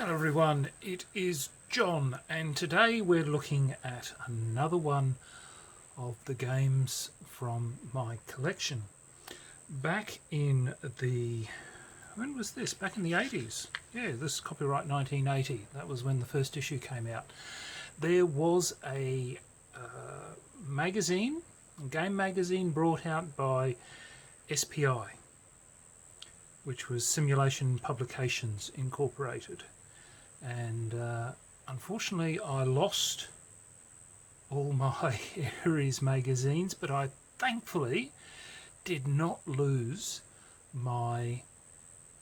Hello everyone, it is John, and today we're looking at another one of the games from my collection. Back in the, when was this? Back in the 80s. Yeah, this is copyright 1980. That was when the first issue came out. There was a magazine, a game magazine brought out by SPI, which was Simulation Publications Incorporated. And unfortunately I lost all my ENQUIRIES magazines, but I thankfully did not lose my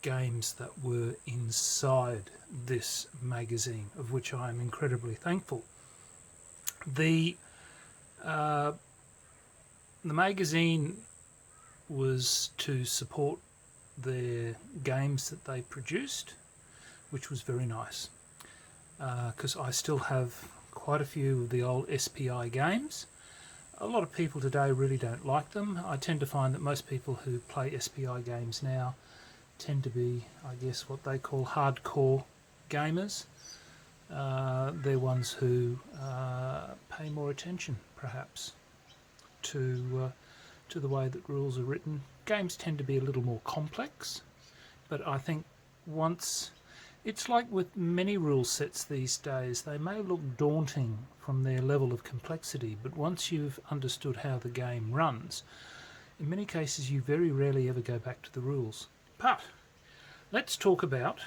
games that were inside this magazine, of which I am incredibly thankful. The magazine was to support their games that they produced, which was very nice, because I still have quite a few of the old SPI games. A lot of people today really don't like them. I tend to find that most people who play SPI games now tend to be, I guess, what they call hardcore gamers. They're ones who pay more attention, perhaps, to the way that rules are written. Games tend to be a little more complex, but I think once... It's like with many rule sets these days, they may look daunting from their level of complexity, but once you've understood how the game runs, in many cases you very rarely ever go back to the rules. But let's talk about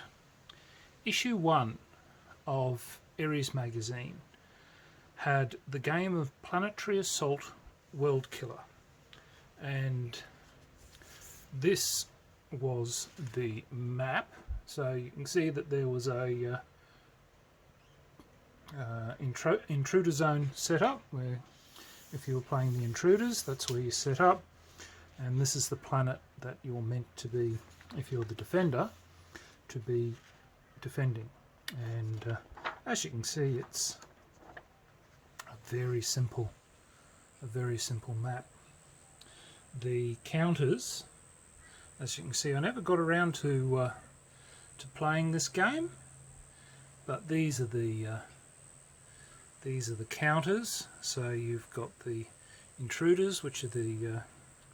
issue 1 of ENQUIRIES magazine. Had the game of Planetary Assault WorldKiller, and this was the map. So you can see that there was a intruder zone set up, where if you were playing the intruders, that's where you set up, and this is the planet that you're meant to be, if you're the defender, to be defending. And as you can see, it's a very simple map. The counters, as you can see, I never got around to playing this game, but these are the counters. So you've got the intruders, which are the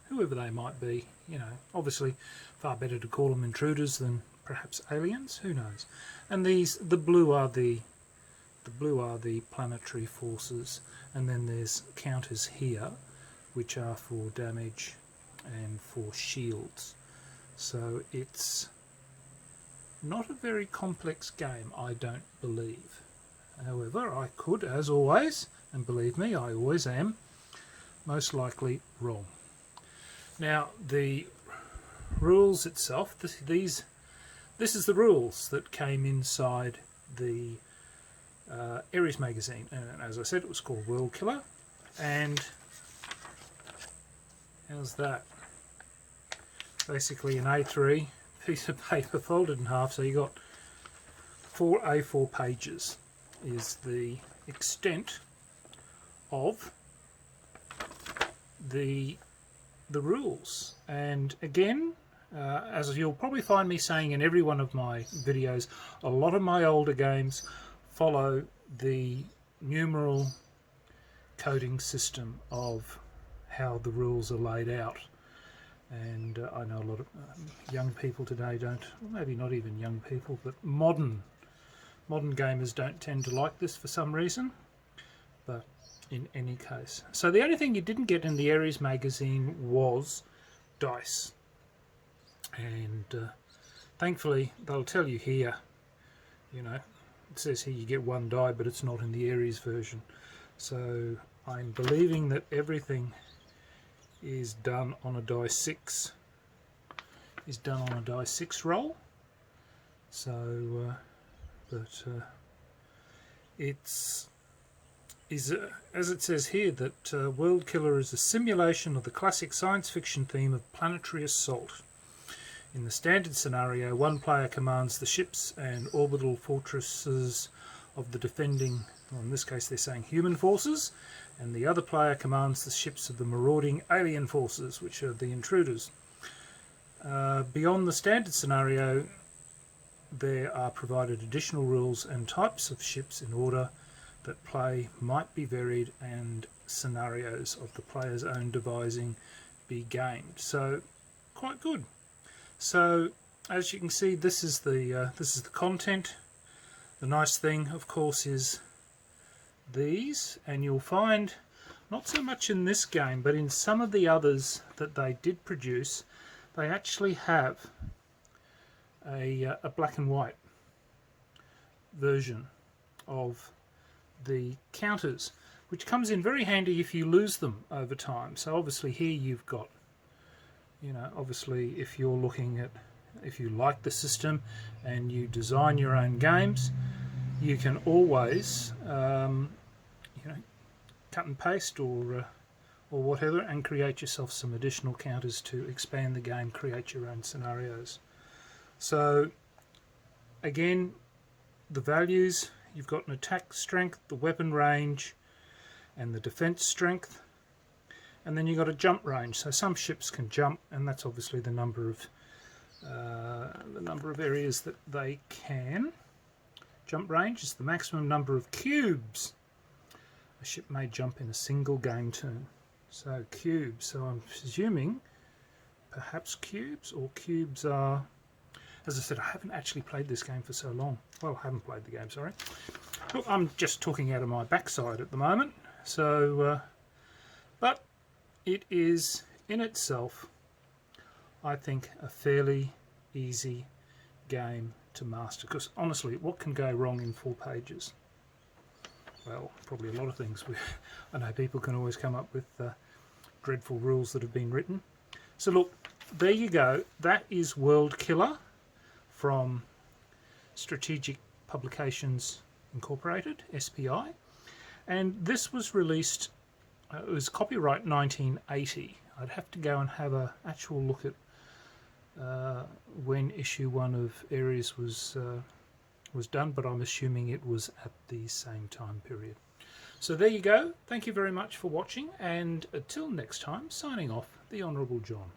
whoever they might be. You know, obviously far better to call them intruders than perhaps aliens. Who knows? And these, the blue are the planetary forces, and then there's counters here, which are for damage and for shields. So it's not a very complex game, I don't believe. However, I could, as always, and believe me, I always am, most likely wrong. Now, the rules itself, this is the rules that came inside the ENQUIRIES magazine. And as I said, it was called WorldKiller. And how's that? Basically an A3 piece of paper folded in half, so you got 4 A4 pages is the extent of the rules. And again, as you'll probably find me saying in every one of my videos, a lot of my older games follow the numeral coding system of how the rules are laid out. And I know a lot of young people today don't, well, maybe not even young people, but modern gamers don't tend to like this for some reason. But in any case, so the only thing you didn't get in the ENQUIRIES magazine was dice, and thankfully they'll tell you here, you know, it says here you get 1 die, but it's not in the ENQUIRIES version. So I'm believing that everything is done on a die 6. Is done on a die 6 roll. So, it's as it says here, that WorldKiller is a simulation of the classic science fiction theme of planetary assault. In the standard scenario, one player commands the ships and orbital fortresses of the defending, or in this case they're saying human forces, and the other player commands the ships of the marauding alien forces, which are the intruders. Beyond the standard scenario, there are provided additional rules and types of ships in order that play might be varied and scenarios of the player's own devising be gained. So quite good. So as you can see, this is the content. The nice thing, of course, is these, and you'll find not so much in this game, but in some of the others that they did produce, they actually have a black and white version of the counters, which comes in very handy if you lose them over time. So obviously here you've got, you know, obviously if you're looking at, if you like the system and you design your own games, you can always you know, cut and paste or whatever and create yourself some additional counters to expand the game, create your own scenarios. So again, the values, you've got an attack strength, the weapon range, and the defense strength, and then you've got a jump range. So some ships can jump, and that's obviously the number of areas that they can. Jump range is the maximum number of cubes a ship may jump in a single game turn. So cubes, so I'm presuming perhaps cubes, or cubes are, as I said, I haven't actually played this game for so long. Well, I haven't played the game, sorry. Look, I'm just talking out of my backside at the moment. So, but it is in itself, I think, a fairly easy game to master. Because honestly, what can go wrong in 4 pages? Well, probably a lot of things. I know people can always come up with dreadful rules that have been written. So look, there you go. That is WorldKiller from Strategic Publications Incorporated, SPI. And this was released, it was copyright 1980. I'd have to go and have an actual look at when issue 1 of Aries was done, but I'm assuming it was at the same time period. So there you go. Thank you very much for watching, and until next time, signing off, the Honourable John.